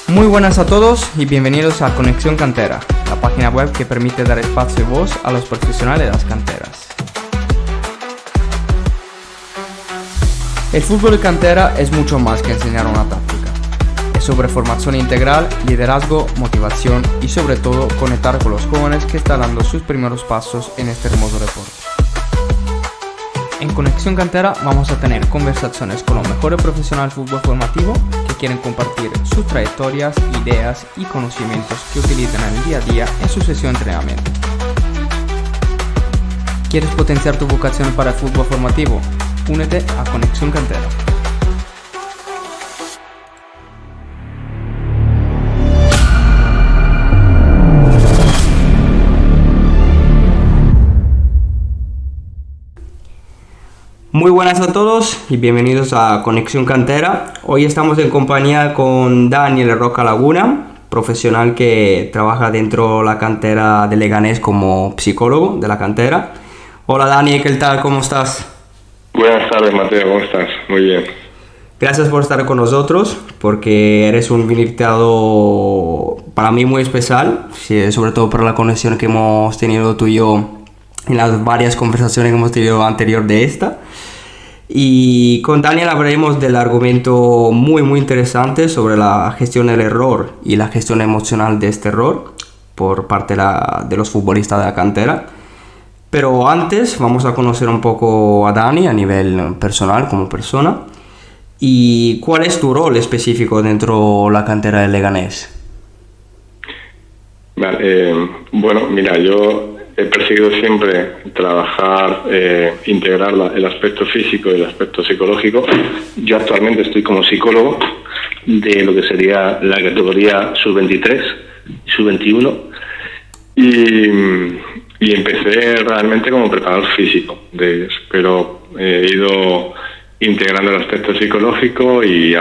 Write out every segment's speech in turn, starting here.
Muy buenas a todos y bienvenidos a Conexión Cantera, la página web que permite dar espacio y voz a los profesionales de las canteras. El fútbol de cantera es mucho más que enseñar una táctica. Es sobre formación integral, liderazgo, motivación y sobre todo conectar con los jóvenes que están dando sus primeros pasos en este hermoso deporte. En Conexión Cantera vamos a tener conversaciones con los mejores profesionales del fútbol formativo que quieren compartir sus trayectorias, ideas y conocimientos que utilizan en el día a día en su sesión de entrenamiento. ¿Quieres potenciar tu vocación para el fútbol formativo? Únete a Conexión Cantera. Muy buenas a todos y bienvenidos a Conexión Cantera. Hoy estamos en compañía con Daniel Roca Laguna, profesional que trabaja dentro de la cantera de Leganés como psicólogo de la cantera. Hola Dani, ¿qué tal? ¿Cómo estás? Buenas tardes Mateo, ¿cómo estás? Muy bien. Gracias por estar con nosotros, porque eres un invitado para mí muy especial, sobre todo por la conexión que hemos tenido tú y yo en las varias conversaciones que hemos tenido anterior de esta. Y con Daniel hablaremos del argumento muy interesante sobre la gestión del error y la gestión emocional de este error por parte de los futbolistas de la cantera. Pero antes vamos a conocer un poco a Dani a nivel personal como persona. ¿Y cuál es tu rol específico dentro de la cantera de Leganés? Vale, bueno, mira, yo he perseguido siempre trabajar, integrar el aspecto físico y el aspecto psicológico. Yo actualmente estoy como psicólogo de lo que sería la categoría sub-23, sub-21 y empecé realmente como preparador físico de ellos, pero he ido integrando el aspecto psicológico y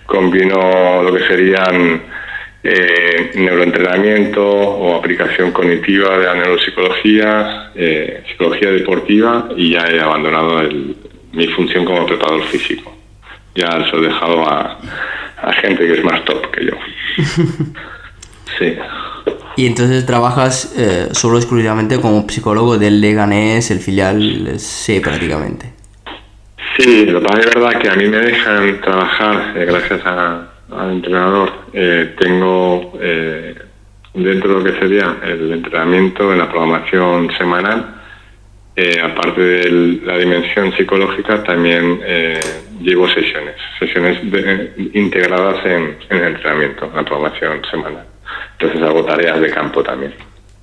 combino lo que serían neuroentrenamiento o aplicación cognitiva de la neuropsicología, psicología deportiva, y ya he abandonado mi función como preparador físico. Ya se lo he dejado a gente que es más top que yo. Sí. Y entonces trabajas solo exclusivamente como psicólogo del Leganés, el filial C prácticamente. Sí, lo que pasa es verdad que a mí me dejan trabajar gracias al entrenador. Tengo dentro de lo que sería el entrenamiento en la programación semanal, aparte de la dimensión psicológica, también llevo sesiones integradas en el entrenamiento, en la programación semanal. Entonces hago tareas de campo también.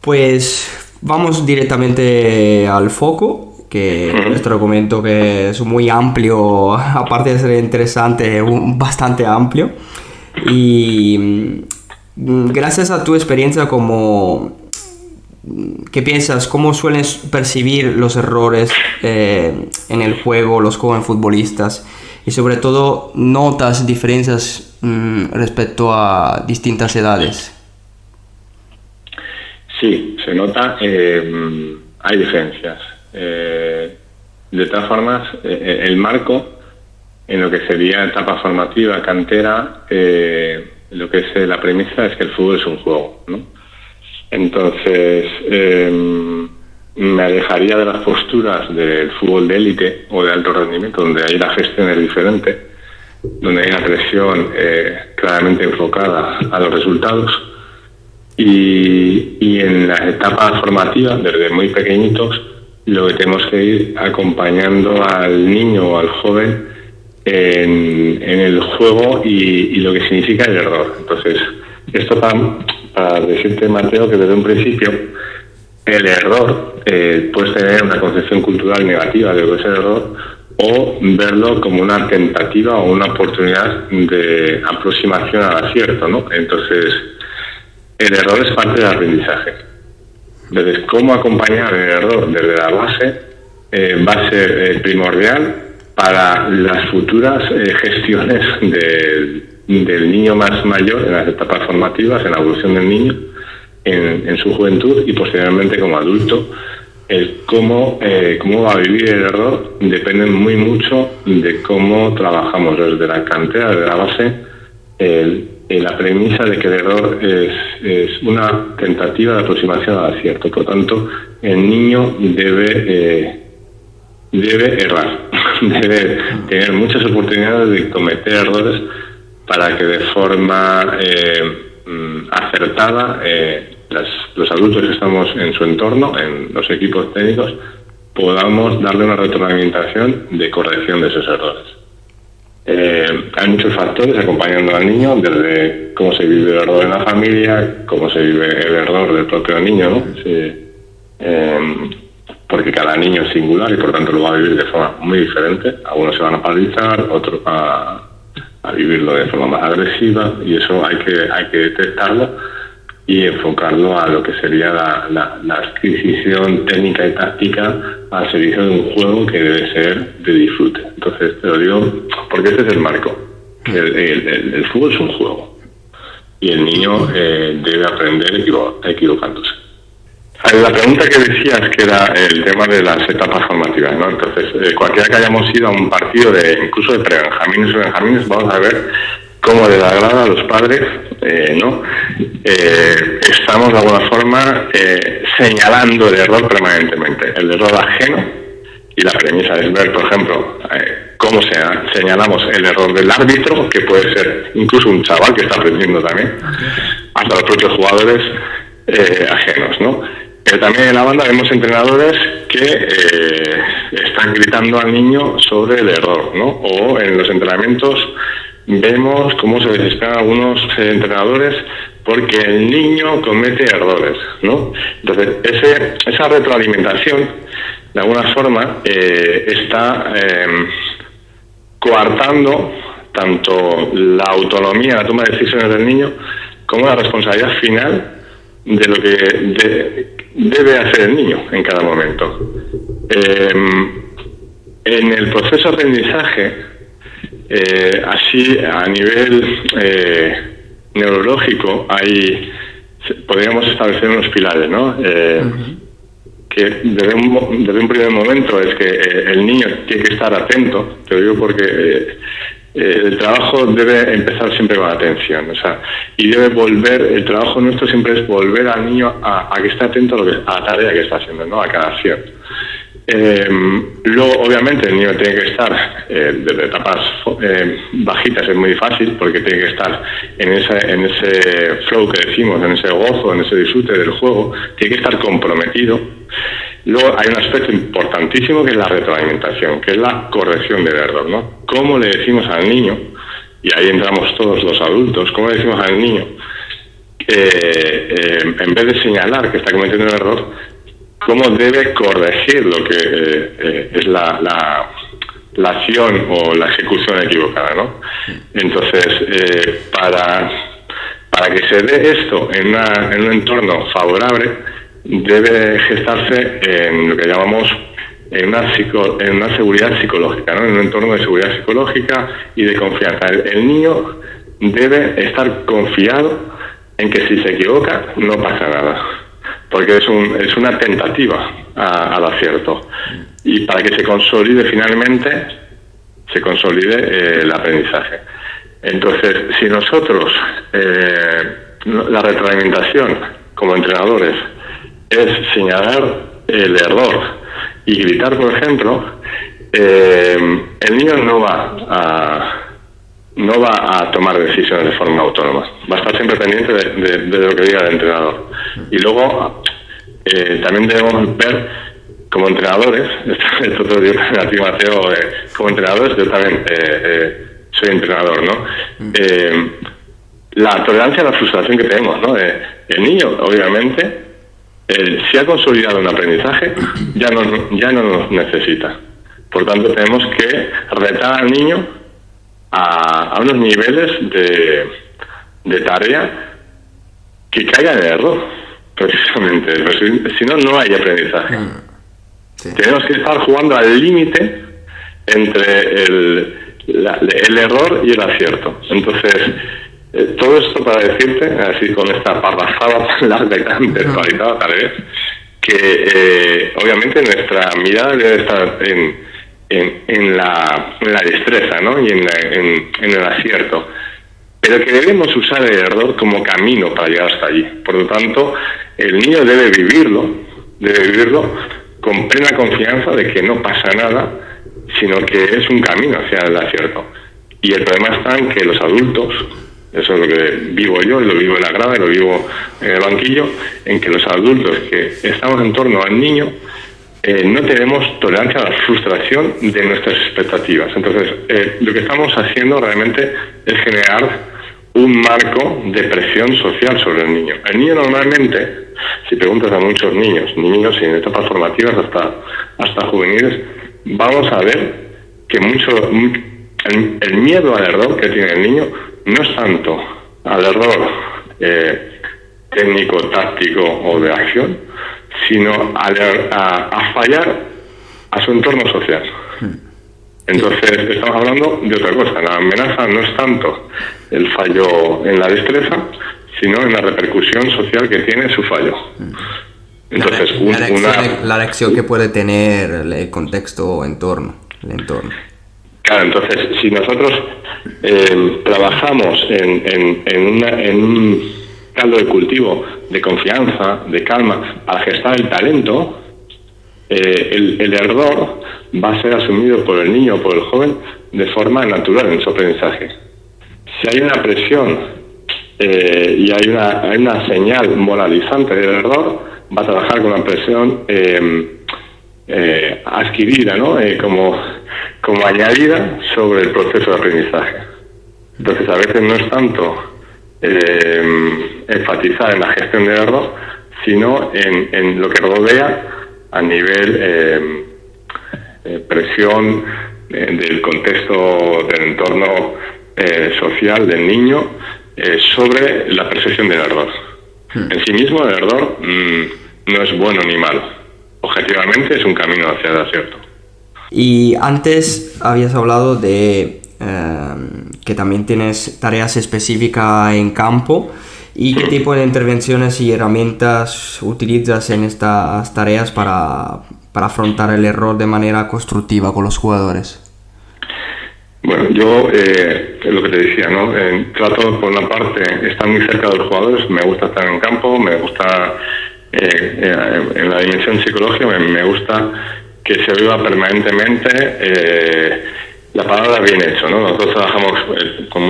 Pues vamos directamente al foco, que nuestro argumento que es muy amplio, aparte de ser interesante, bastante amplio. Y gracias a tu experiencia, ¿qué piensas? ¿Cómo sueles percibir los errores en el juego, los jóvenes futbolistas? Y sobre todo, ¿notas diferencias respecto a distintas edades? Sí, se nota. Hay diferencias. De todas formas, el marco en lo que sería etapa formativa, cantera, lo que es la premisa es que el fútbol es un juego, ¿no? Entonces, me alejaría de las posturas del fútbol de élite o de alto rendimiento, donde ahí la gestión es diferente, donde hay una presión claramente enfocada a los resultados, y en las etapas formativas, desde muy pequeñitos, lo que tenemos que ir acompañando al niño o al joven en el juego y lo que significa el error. Entonces, esto para decirte, Mateo, que desde un principio el error puedes tener una concepción cultural negativa de lo que es el error, o verlo como una tentativa o una oportunidad de aproximación al acierto, ¿no? Entonces, el error es parte del aprendizaje. Entonces, cómo acompañar el error desde la base va a ser primordial para las futuras gestiones del niño más mayor en las etapas formativas, en la evolución del niño, en su juventud y posteriormente como adulto. Cómo va a vivir el error depende mucho de cómo trabajamos desde la cantera, desde la base, la premisa de que el error es una tentativa de aproximación al acierto. Por tanto, el niño debe errar, debe tener muchas oportunidades de cometer errores para que de forma acertada los adultos que estamos en su entorno, en los equipos técnicos, podamos darle una retroalimentación de corrección de esos errores. Hay muchos factores acompañando al niño, desde cómo se vive el error en la familia, cómo se vive el error del propio niño, ¿no? Porque cada niño es singular y por tanto lo va a vivir de forma muy diferente. Algunos se van a paralizar, otros a vivirlo de forma más agresiva, y eso hay que detectarlo y enfocarlo a lo que sería la adquisición técnica y táctica al servicio de un juego que debe ser de disfrute. Entonces te lo digo porque este es el marco. El fútbol es un juego y el niño debe aprender equivocándose. La pregunta que decías, que era el tema de las etapas formativas, ¿no? Entonces, cualquiera que hayamos ido a un partido incluso de prebenjamines o benjamines, vamos a ver cómo le agrada a los padres, ¿no? Estamos de alguna forma señalando el error permanentemente, el error ajeno, y la premisa es ver, por ejemplo, cómo señalamos el error del árbitro, que puede ser incluso un chaval que está aprendiendo también, hasta los propios jugadores ajenos, ¿no? Pero también en la banda vemos entrenadores que están gritando al niño sobre el error, ¿no? O en los entrenamientos vemos cómo se desesperan algunos entrenadores porque el niño comete errores, ¿no? Entonces, esa retroalimentación, de alguna forma, está coartando tanto la autonomía, la toma de decisiones del niño, como la responsabilidad final de lo que debe hacer el niño en cada momento. En el proceso de aprendizaje, así a nivel neurológico, podríamos establecer unos pilares, ¿no? Que desde un primer momento es que el niño tiene que estar atento. Te lo digo porque el trabajo debe empezar siempre con atención, y el trabajo nuestro siempre es volver al niño a que esté atento a la tarea que está haciendo, ¿no? A cada acción. Luego, obviamente, el niño tiene que estar desde etapas bajitas, es muy fácil porque tiene que estar en ese flow que decimos, en ese gozo, en ese disfrute del juego, tiene que estar comprometido. Luego hay un aspecto importantísimo que es la retroalimentación, que es la corrección del error, ¿no? ¿Cómo le decimos al niño, y ahí entramos todos los adultos, cómo le decimos al niño, en vez de señalar que está cometiendo un error, cómo debe corregir lo que es la acción o la ejecución equivocada, ¿no? Entonces, para que se dé esto en un entorno favorable, debe gestarse en lo que llamamos en una seguridad psicológica, ¿no? En un entorno de seguridad psicológica y de confianza. El niño debe estar confiado en que si se equivoca no pasa nada, porque es una tentativa al acierto, y para que se consolide finalmente el aprendizaje. Entonces, si nosotros la retroalimentación como entrenadores es señalar el error y gritar, por ejemplo, el niño no va a tomar decisiones de forma autónoma, va a estar siempre pendiente de lo que diga el entrenador. Y luego también debemos ver como entrenadores, esto te lo digo a ti, Mateo, como entrenadores, yo también soy entrenador, ¿no? La tolerancia a la frustración que tenemos, ¿no? El niño, obviamente, si ha consolidado un aprendizaje, ya no nos necesita. Por tanto, tenemos que retar al niño a unos niveles de tarea que caiga en el error, precisamente. Si no, no hay aprendizaje. Sí. Tenemos que estar jugando al límite entre el error y el acierto. Entonces, todo esto para decirte, así con esta parrafada tan larga y tan textualizada tal vez, que obviamente nuestra mirada debe estar en la destreza, ¿no? Y en el acierto. pero que debemos usar el error como camino para llegar hasta allí. Por lo tanto, el niño debe vivirlo con plena confianza de que no pasa nada, sino que es un camino hacia el acierto. Y el problema está en que los adultos, eso es lo que vivo yo, lo vivo en la grada, lo vivo en el banquillo, en que los adultos que estamos en torno al niño no tenemos tolerancia a la frustración de nuestras expectativas. Entonces, lo que estamos haciendo realmente es generar un marco de presión social sobre el niño. El niño normalmente, si preguntas a muchos niños en etapas formativas hasta juveniles, vamos a ver que el miedo al error que tiene el niño no es tanto al error técnico, táctico o de acción, sino a fallar a su entorno social. Entonces estamos hablando de otra cosa. La amenaza no es tanto el fallo en la destreza, sino en la repercusión social que tiene su fallo. Entonces, la reacción que puede tener el contexto o el entorno. Claro, entonces, si nosotros trabajamos en un caldo de cultivo de confianza, de calma, para gestar el talento, el error va a ser asumido por el niño o por el joven de forma natural en su aprendizaje. Si hay una presión y hay una señal moralizante del error, va a trabajar con una presión adquirida, ¿no? Como añadida sobre el proceso de aprendizaje. Entonces, a veces no es tanto enfatizar en la gestión del error, sino en lo que rodea a nivel presión del contexto del entorno social del niño sobre la percepción del error. En sí mismo el error no es bueno ni malo. Objetivamente es un camino hacia el acierto. Y antes habías hablado de que también tienes tareas específicas en campo. ¿Y qué tipo de intervenciones y herramientas utilizas en estas tareas para afrontar el error de manera constructiva con los jugadores? Bueno, yo lo que te decía, ¿no? Trato, por una parte, estar muy cerca de los jugadores. Me gusta estar en campo, me gusta en la dimensión psicológica, me gusta que se viva permanentemente la palabra bien hecho, ¿no? Nosotros trabajamos con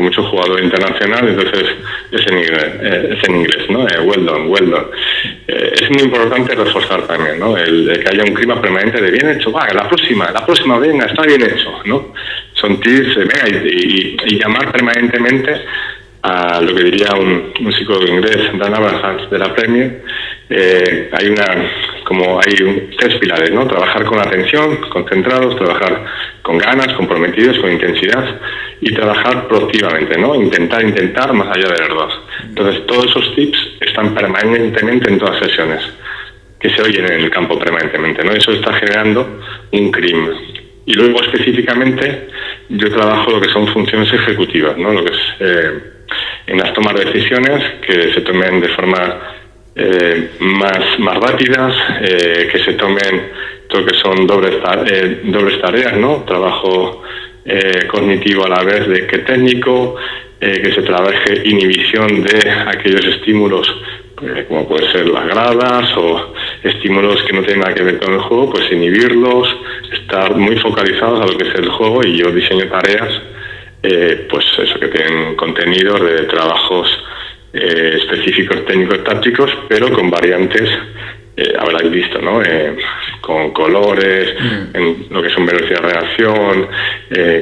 mucho jugador internacional, entonces es en inglés, ¿no? Well done. Es muy importante reforzar también, ¿no? El que haya un clima permanente de bien hecho, la próxima, venga, está bien hecho, ¿no? Son tips, venga, y llamar permanentemente a lo que diría un psicólogo inglés, Dan Abrahams, de la Premier. Hay tres pilares, ¿no? Trabajar con atención, concentrados, trabajar con ganas, comprometidos, con intensidad, y trabajar proactivamente, ¿no? Intentar más allá del error. Entonces, todos esos tips están permanentemente en todas las sesiones, que se oyen en el campo permanentemente, ¿no? Eso está generando un crimen. Y luego, específicamente, yo trabajo lo que son funciones ejecutivas, ¿no? Lo que es en las tomas de decisiones, que se tomen de forma más rápidas, que se tomen todo lo que son dobles tareas, ¿no? Trabajo cognitivo a la vez de que técnico, que se trabaje inhibición de aquellos estímulos como puede ser las gradas o estímulos que no tienen nada que ver con el juego, pues inhibirlos, estar muy focalizados a lo que es el juego. Y yo diseño tareas pues eso, que tienen contenidos de trabajos específicos técnicos tácticos, pero con variantes, habréis visto, ¿no? Con colores, en lo que son velocidad de reacción,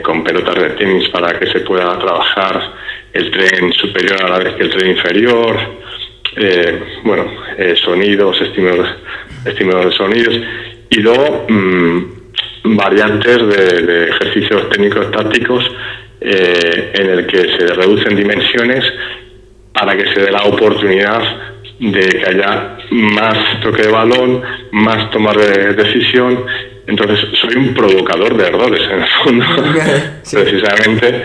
con pelotas de tenis para que se pueda trabajar el tren superior a la vez que el tren inferior, sonidos, estímulos de sonidos, y luego variantes de ejercicios técnicos tácticos en el que se reducen dimensiones para que se dé la oportunidad de que haya más toque de balón, más tomar de decisión. Entonces soy un provocador de errores en el fondo, sí. Precisamente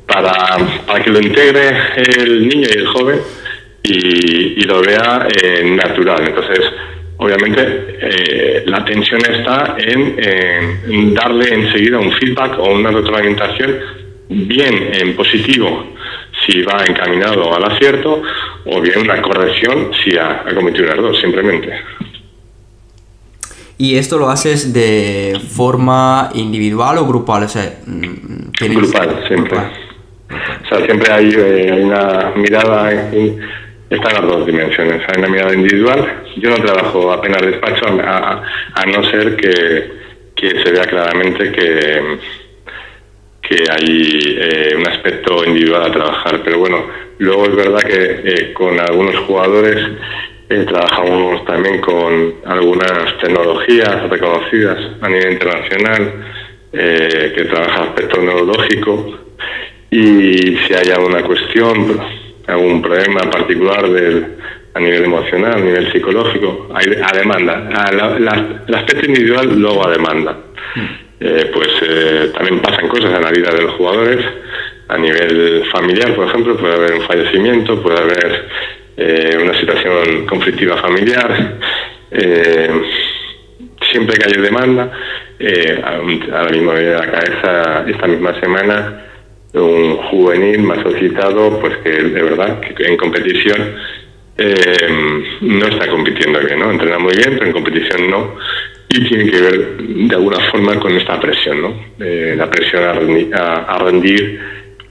para que lo integre el niño y el joven y lo vea natural. Entonces, obviamente, la tensión está en darle enseguida un feedback o una retroalimentación bien en positivo si va encaminado al acierto, o bien una corrección si ha cometido un error, simplemente. ¿Y esto lo haces de forma individual o grupal? O sea, Grupal, siempre. Grupal. O sea, siempre hay una mirada, están las dos dimensiones. Hay una mirada individual. Yo no trabajo apenas despacho, a no ser que se vea claramente que hay un aspecto individual a trabajar. Pero bueno, luego es verdad que con algunos jugadores trabajamos también con algunas tecnologías reconocidas a nivel internacional que trabaja aspecto neurológico, y si hay alguna cuestión, algún problema particular a nivel emocional, a nivel psicológico, a demanda. El aspecto individual luego a demanda. También pasan cosas en la vida de los jugadores. A nivel familiar, por ejemplo, puede haber un fallecimiento, puede haber una situación conflictiva familiar. Siempre que haya demanda, ahora mismo me viene a la cabeza esta misma semana un juvenil más solicitado, pues que de verdad que en competición no está compitiendo bien, ¿no? Entrena muy bien, pero en competición no, y tiene que ver de alguna forma con esta presión, ¿no? La presión a rendir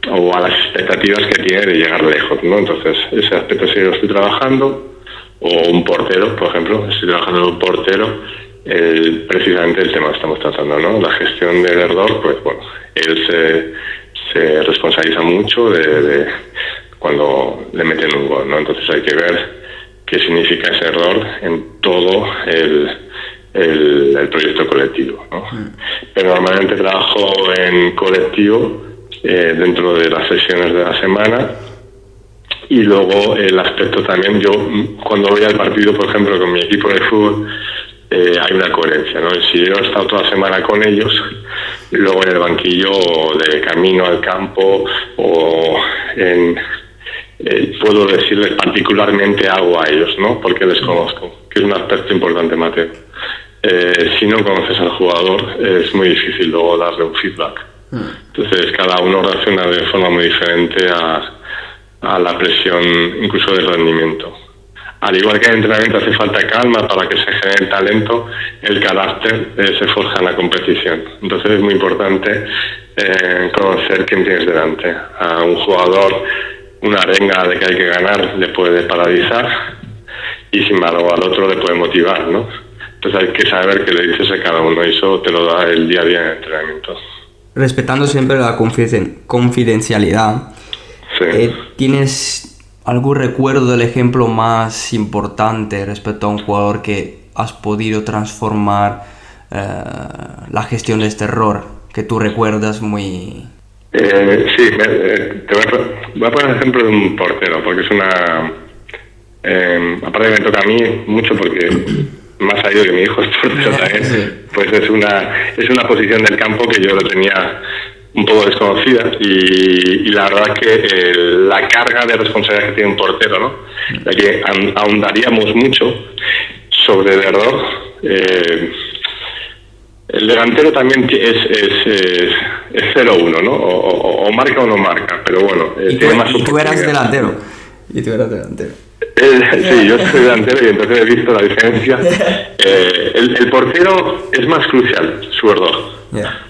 o a las expectativas que tiene de llegar lejos, ¿no? Entonces ese aspecto sí lo estoy trabajando. O un portero, por ejemplo, estoy trabajando en un portero, precisamente el tema que estamos tratando, ¿no? La gestión del error, pues bueno, él se responsabiliza mucho de cuando le meten un gol, ¿no? Entonces hay que ver qué significa ese error en todo el proyecto colectivo, ¿no? Pero normalmente trabajo en colectivo dentro de las sesiones de la semana. Y luego el aspecto también, yo cuando voy al partido, por ejemplo, con mi equipo de fútbol, hay una coherencia, ¿no? Si yo he estado toda la semana con ellos, luego en el banquillo o de camino al campo o puedo decirles particularmente algo a ellos, ¿no? Porque les conozco, que es un aspecto importante, Mateo. Si no conoces al jugador, es muy difícil luego darle un feedback. Entonces cada uno reacciona de forma muy diferente a la presión, incluso del rendimiento. Al igual que en el entrenamiento hace falta calma para que se genere el talento, el carácter se forja en la competición. Entonces es muy importante conocer quién tienes delante. A un jugador, una arenga de que hay que ganar le puede paralizar, y sin embargo al otro le puede motivar, ¿no? Entonces hay que saber qué le dices a cada uno, y eso te lo da el día a día en el entrenamiento. Respetando siempre la confidencialidad. Sí. ¿Tienes algún recuerdo del ejemplo más importante respecto a un jugador que has podido transformar la gestión de este error, que tú recuerdas muy...? Sí, te voy a poner el ejemplo de un portero, porque es una... aparte me toca a mí mucho porque más allá de que mi hijo es portero también, sí. Pues es una posición del campo que yo lo tenía un poco desconocida, y la verdad que la carga de responsabilidad que tiene un portero, ¿no? Ya que ahondaríamos mucho sobre el error. El delantero también es 0-1, ¿no? O marca o no marca, pero bueno. ¿Y tú eras delantero? Sí, yo soy delantero y entonces he visto la diferencia. El portero es más crucial, su error. Yeah.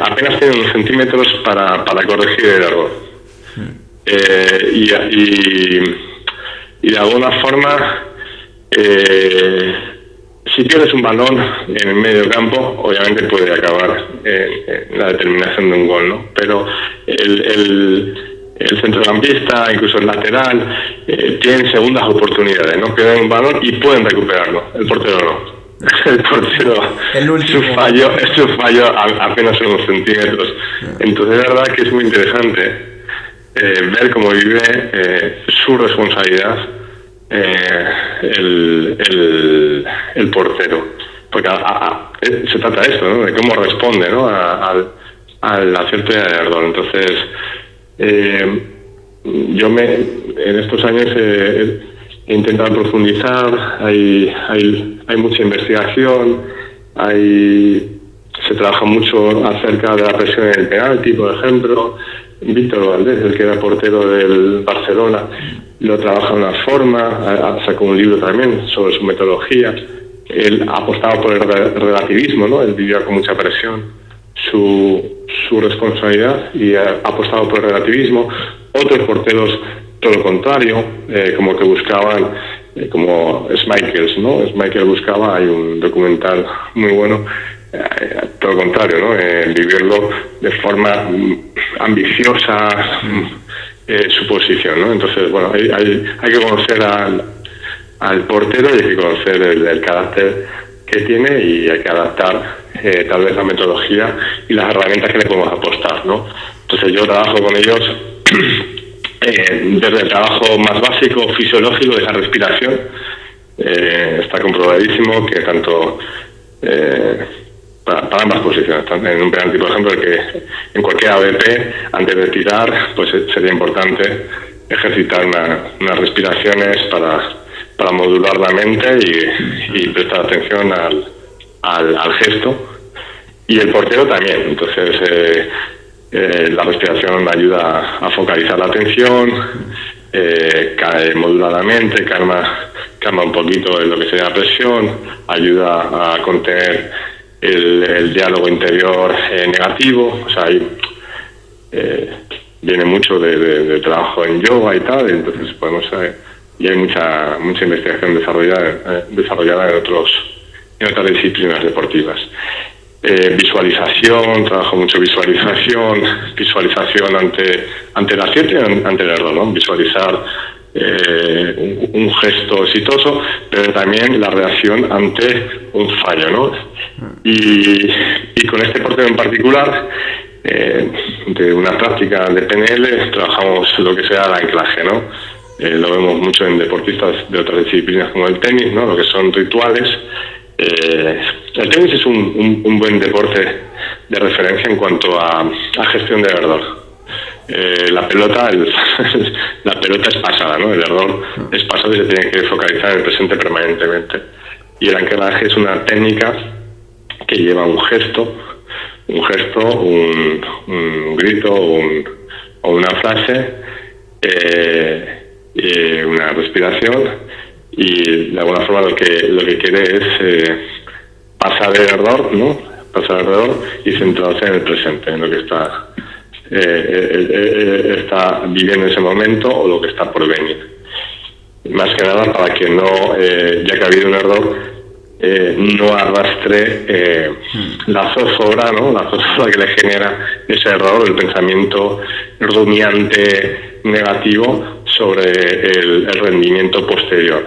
Apenas tiene unos centímetros para corregir el error. Y de alguna forma, si pierdes un balón en el medio campo, obviamente puede acabar en la determinación de un gol, ¿no? Pero el centrocampista, incluso el lateral, tienen segundas oportunidades, ¿no? Pierden un balón y pueden recuperarlo. El portero no. El portero, su fallo apenas unos centímetros. Entonces es verdad que es muy interesante ver cómo vive su responsabilidad el portero, porque se trata de esto, ¿no? De cómo responde, ¿no? al acierto y al error. Entonces yo en estos años he intentado profundizar, hay mucha investigación, se trabaja mucho acerca de la presión en el penalti, por ejemplo, Víctor Valdés, el que era portero del Barcelona, lo trabaja de una forma, sacó un libro también sobre su metodología. Él ha apostado por el relativismo, ¿no? Él vivía con mucha presión su responsabilidad y ha apostado por el relativismo. Otros porteros, todo lo contrario, como que buscaban, como Schmeichel, ¿no? Schmeichel buscaba, hay un documental muy bueno, todo lo contrario, ¿no? Vivirlo de forma ambiciosa, su posición, ¿no? Entonces, bueno, hay que conocer al portero y hay que conocer el carácter que tiene y hay que adaptar tal vez la metodología y las herramientas que le podemos apostar, ¿no? Entonces yo trabajo con ellos desde el trabajo más básico, fisiológico, de esa respiración. Está comprobadísimo que tanto para ambas posiciones, tanto en un penalti, por ejemplo, que en cualquier ABP, antes de tirar, pues sería importante ejercitar unas respiraciones para modular la mente y prestar atención al gesto. Y el portero también. Entonces, la respiración ayuda a focalizar la atención, modula la mente, calma un poquito lo que sería la presión, ayuda a contener el diálogo interior negativo. O sea, ahí viene mucho de trabajo en yoga y tal, entonces podemos y hay mucha investigación desarrollada en otras disciplinas deportivas. Visualización, trabajo mucho visualización ante el acierto y ante el error, ¿no? Visualizar un gesto exitoso, pero también la reacción ante un fallo, ¿no? Y con este portero en particular, de una práctica de PNL, trabajamos lo que sea el anclaje, ¿no? Lo vemos mucho en deportistas de otras disciplinas como el tenis, ¿no? Lo que son rituales. El tenis es un buen deporte de referencia en cuanto a gestión de error. La pelota es pasada, ¿no? El error es pasado y se tiene que focalizar en el presente permanentemente. Y el anclaje es una técnica que lleva un gesto, un grito o una frase, una respiración, y de alguna forma lo que quiere es pasar el error, ¿no? Pasar el error y centrarse en el presente, en lo que está viviendo en ese momento o lo que está por venir. Más que nada para que no, ya que ha habido un error, no arrastre la zozobra, ¿no? La zozobra que le genera ese error, el pensamiento rumiante negativo sobre el rendimiento posterior.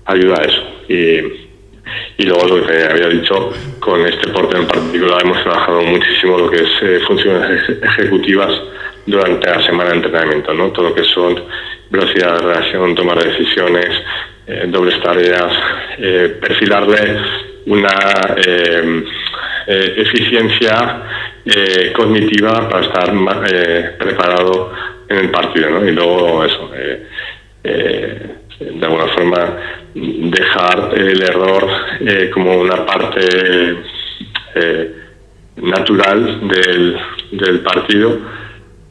Ayuda a eso. Y luego lo que había dicho, con este portero en particular hemos trabajado muchísimo lo que es funciones ejecutivas durante la semana de entrenamiento, ¿no? Todo lo que son velocidad de reacción, toma de decisiones, dobles tareas, perfilarle una eficiencia cognitiva para estar preparado en el partido, ¿no? Y luego eso, de alguna forma dejar el error como una parte natural del partido.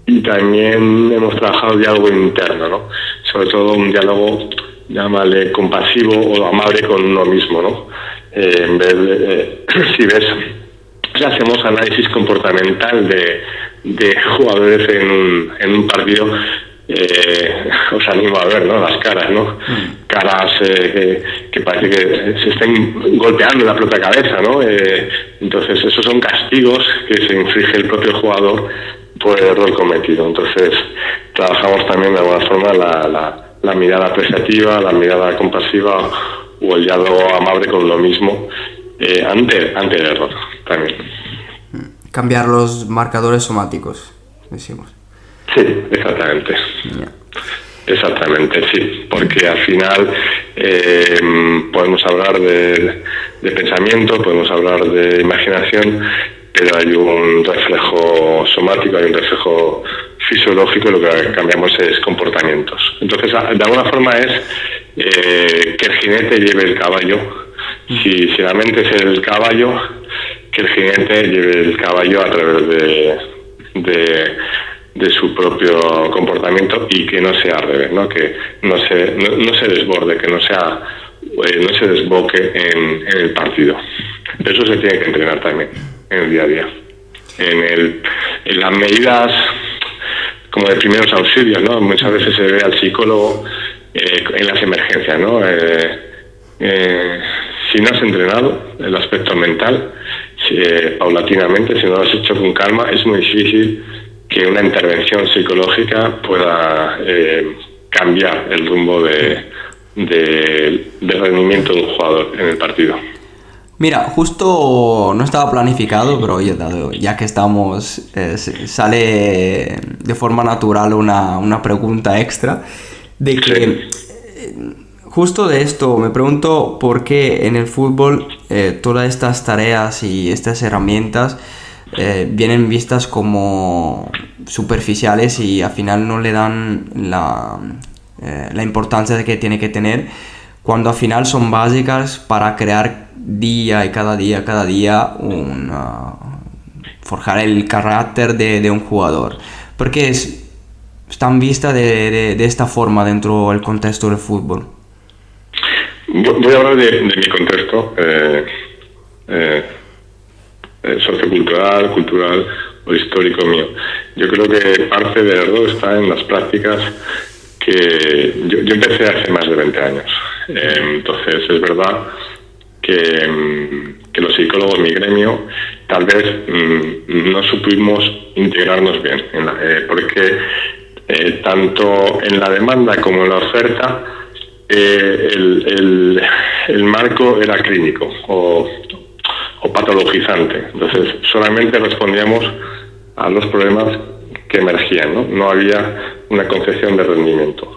Y también hemos trabajado diálogo interno, ¿no? Sobre todo un diálogo, llámale compasivo o amable con uno mismo, ¿no? En vez de, si ves, o sea, hacemos análisis comportamental de jugadores en un partido, os animo a ver, ¿no? Las caras, ¿no? Caras que parece que se estén golpeando la propia cabeza, ¿no? Entonces esos son castigos que se inflige el propio jugador por el error cometido. Entonces trabajamos también de alguna forma la mirada apreciativa, la mirada compasiva o el diálogo amable con lo mismo ante el error también. Cambiar los marcadores somáticos, decimos. Sí, exactamente. Yeah. Exactamente, sí, porque al final podemos hablar de pensamiento, podemos hablar de imaginación, pero hay un reflejo somático, hay un reflejo fisiológico, y lo que cambiamos es comportamientos. Entonces, de alguna forma es que el jinete lleve el caballo. Si la mente es el caballo, que el jinete lleve el caballo a través de su propio comportamiento y que no sea al revés, ¿no? Que no se desborde, que no se desboque en el partido. Eso se tiene que entrenar también en el día a día. En las medidas como de primeros auxilios, ¿no? Muchas veces se ve al psicólogo en las emergencias, ¿no? Si no has entrenado el aspecto mental, paulatinamente, si no lo has hecho con calma, es muy difícil que una intervención psicológica pueda cambiar el rumbo de rendimiento de un jugador en el partido. Mira, justo no estaba planificado, pero ya que estamos, sale de forma natural una pregunta extra de que justo de esto me pregunto por qué en el fútbol todas estas tareas y estas herramientas vienen vistas como superficiales y al final no le dan la importancia que tiene que tener, cuando al final son básicas para crear día y cada día forjar el carácter de un jugador. Porque están vistas de esta forma dentro del contexto del fútbol. Voy a hablar de mi contexto sociocultural, cultural o histórico mío. Yo creo que parte del error está en las prácticas que yo empecé hace más de 20 años. Entonces es verdad que los psicólogos, mi gremio, tal vez no supimos integrarnos bien, porque tanto en la demanda como en la oferta el marco era clínico o patologizante. Entonces solamente respondíamos a los problemas que emergían, no había una concepción de rendimiento.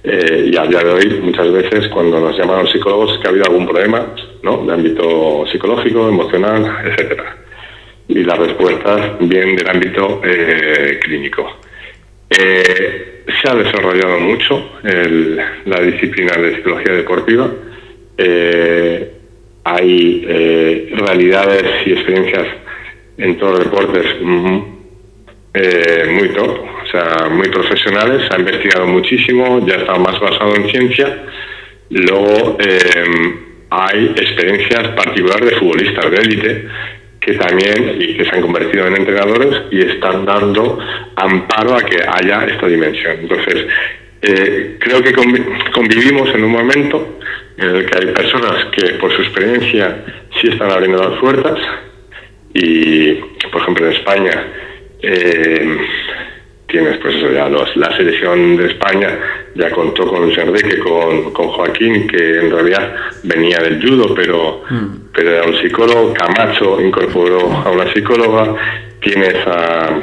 Y a día de hoy, muchas veces, cuando nos llaman los psicólogos, es que ha habido algún problema, ¿no?, de ámbito psicológico, emocional, etcétera. Y las respuestas vienen del ámbito clínico. Se ha desarrollado mucho la disciplina de psicología deportiva. Hay realidades y experiencias en todos los deportes muy top, o sea, muy profesionales. Se ha investigado muchísimo, ya está más basado en ciencia. Luego hay experiencias particulares de futbolistas de élite que también y que se han convertido en entrenadores y están dando amparo a que haya esta dimensión. Entonces, creo que convivimos en un momento en el que hay personas que por su experiencia sí están abriendo las puertas y, por ejemplo, en España tienes pues eso, ya la selección de España ya contó con Luis Enrique, con Joaquín, que en realidad venía del judo, pero era un psicólogo. Camacho incorporó a una psicóloga. Tienes a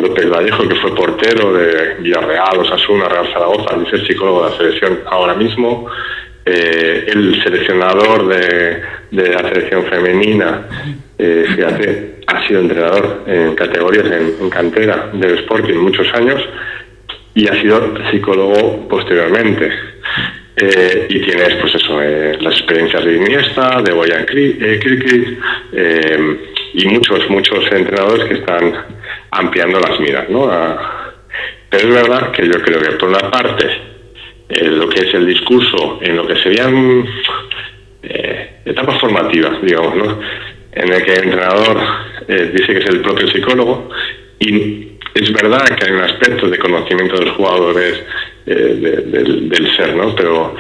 López Vallejo, que fue portero de Villarreal, Osasuna, Real Zaragoza, y es psicólogo de la selección ahora mismo. El seleccionador de la selección femenina, fíjate, ha sido entrenador en categorías en cantera del Sporting muchos años y ha sido psicólogo posteriormente. Y tienes pues eso, las experiencias de Iniesta, de Boyan Krikic, y muchos entrenadores que están ampliando las miras, ¿no? Pero es verdad que yo creo que por una parte lo que es el discurso en lo que serían etapas formativas, digamos, ¿no?, en el que el entrenador dice que es el propio psicólogo, y es verdad que hay un aspecto de conocimiento de los jugadores, del ser, ¿no?, pero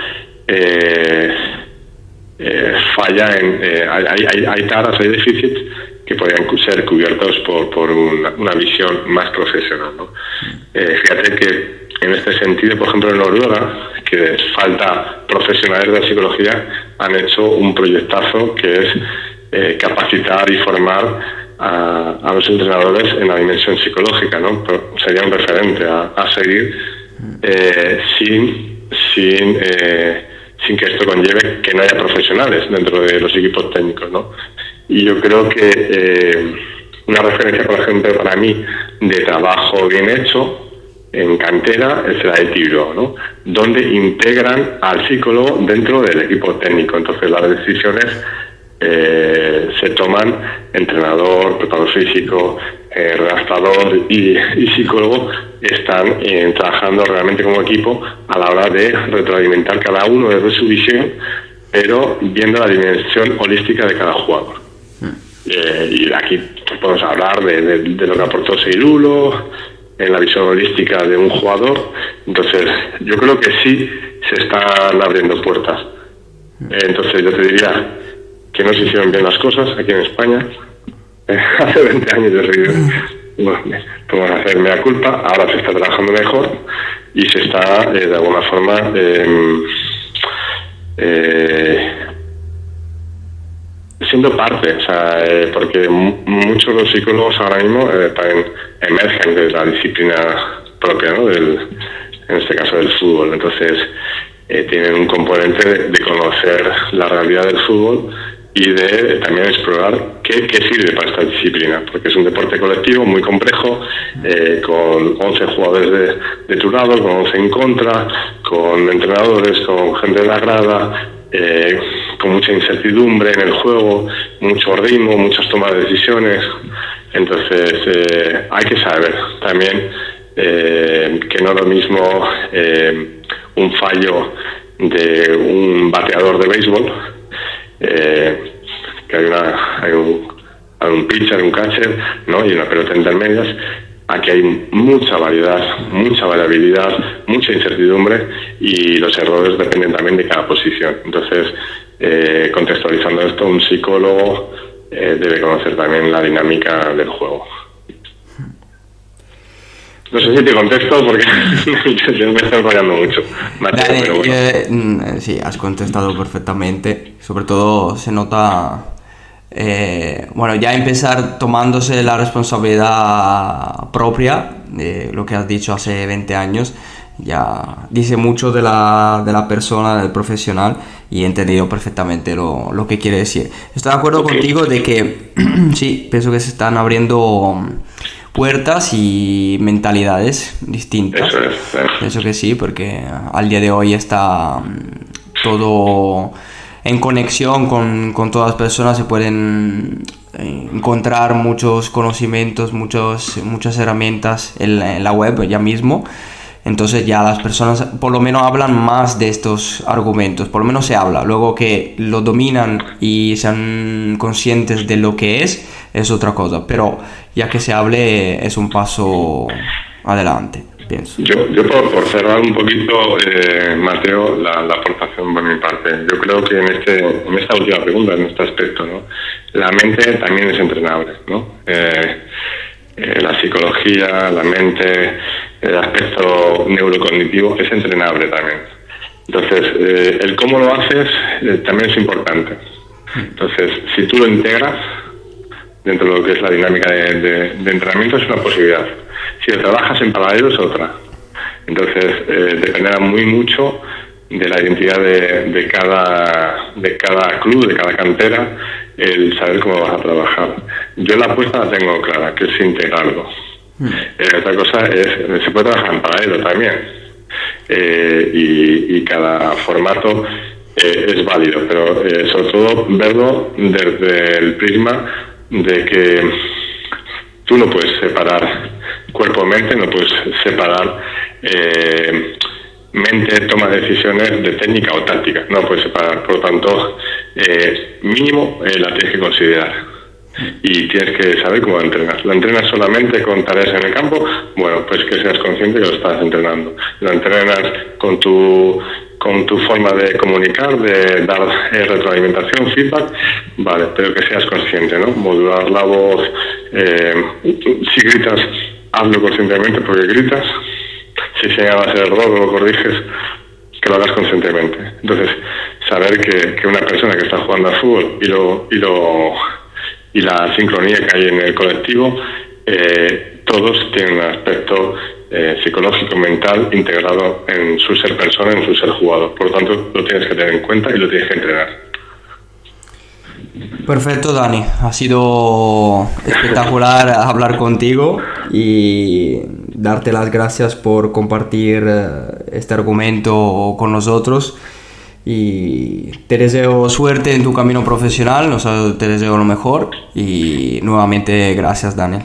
falla hay taras, hay déficits que podrían ser cubiertos por una visión más profesional, ¿no? Fíjate que en este sentido, por ejemplo, en Noruega, que falta profesionales de la psicología, han hecho un proyectazo que es capacitar y formar a los entrenadores en la dimensión psicológica, ¿no? Pero sería un referente a seguir, sin que esto conlleve que no haya profesionales dentro de los equipos técnicos, ¿no? Y yo creo que una referencia, por ejemplo, para mí, de trabajo bien hecho en cantera es la de Tiro, ¿no?, donde integran al psicólogo dentro del equipo técnico. Entonces las decisiones se toman entrenador, preparador físico, redactador y psicólogo, están trabajando realmente como equipo a la hora de retroalimentar cada uno desde su visión, pero viendo la dimensión holística de cada jugador. Y aquí podemos hablar de lo que aportó Seirulo en la visión holística de un jugador. Entonces yo creo que sí se están abriendo puertas. Entonces yo te diría que no se hicieron bien las cosas aquí en España. Hace 20 años yo podemos hacer mea culpa, ahora se está trabajando mejor y se está de alguna forma siendo parte, o sea, porque muchos de los psicólogos ahora mismo también emergen de la disciplina propia, ¿no? En este caso del fútbol. Entonces tienen un componente de conocer la realidad del fútbol y de también explorar qué sirve para esta disciplina, porque es un deporte colectivo muy complejo, con 11 jugadores de tu lado, con 11 en contra, con entrenadores, con gente de la grada, con mucha incertidumbre en el juego, mucho ritmo, muchas tomas de decisiones. Entonces hay que saber también que no es lo mismo un fallo de un bateador de béisbol, que hay un pitcher, un catcher, ¿no? Y una pelota intermedias. Aquí hay mucha variedad, mucha variabilidad, mucha incertidumbre y los errores dependen también de cada posición. Entonces, contextualizando esto, un psicólogo debe conocer también la dinámica del juego. No sé si te contesto porque yo me estoy enrollando mucho. Dale, pero bueno. Sí, has contestado perfectamente. Sobre todo se nota, bueno, ya empezar tomándose la responsabilidad propia de lo que has dicho hace 20 años. Ya dice mucho de la persona, del profesional, y he entendido perfectamente lo que quiere decir. Estoy de acuerdo contigo de que sí, pienso que se están abriendo puertas y mentalidades distintas. Eso es. Pienso que sí, porque al día de hoy está todo en conexión con todas las personas, se pueden encontrar muchos conocimientos, muchas herramientas en la web ya mismo. Entonces ya las personas por lo menos hablan más de estos argumentos, por lo menos se habla. Luego que lo dominan y sean conscientes de lo que es otra cosa. Pero ya que se hable es un paso adelante, pienso. Yo por cerrar un poquito, Mateo, la aportación por mi parte. Yo creo que en esta última pregunta, en este aspecto, ¿no? La mente también es entrenable, ¿no? La psicología, la mente, el aspecto neurocognitivo es entrenable también. Entonces, el cómo lo haces también es importante. Entonces, si tú lo integras dentro de lo que es la dinámica de entrenamiento, es una posibilidad. Si lo trabajas en paralelo, es otra. Entonces, dependerá mucho de la identidad de cada club, de cada cantera, el saber cómo vas a trabajar. Yo la apuesta la tengo clara, que es integrarlo. Otra cosa es, se puede trabajar en paralelo también, y cada formato es válido, pero sobre todo verlo desde el prisma de que tú no puedes separar cuerpo-mente, no puedes separar mente, toma de decisiones de técnica o táctica, no puedes separar, por lo tanto mínimo la tienes que considerar. Y tienes que saber cómo entrenar. ¿Lo entrenas solamente con tareas en el campo? Bueno, pues que seas consciente que lo estás entrenando. ¿Lo entrenas con tu forma de comunicar, de dar retroalimentación, feedback? Vale, pero que seas consciente, ¿no? Modular la voz. Si gritas, hazlo conscientemente porque gritas. Si señalas el error o lo corriges, que lo hagas conscientemente. Entonces, saber que una persona que está jugando al fútbol y la sincronía que hay en el colectivo, todos tienen un aspecto psicológico, mental, integrado en su ser persona, en su ser jugador. Por lo tanto, lo tienes que tener en cuenta y lo tienes que entrenar. Perfecto, Dani. Ha sido espectacular hablar contigo y darte las gracias por compartir este argumento con nosotros. Y te deseo suerte en tu camino profesional, te deseo lo mejor y nuevamente gracias, Daniel.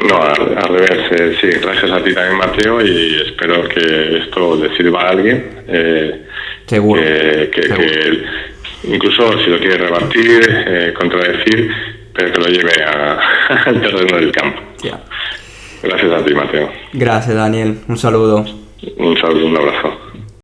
No, al revés, sí, gracias a ti también, Mateo, y espero que esto le sirva a alguien. Seguro. Seguro. Que incluso si lo quiere rebatir, contradecir, pero que lo lleve al terreno del campo. Yeah. Gracias a ti, Mateo. Gracias, Daniel. Un saludo. Un saludo, un abrazo.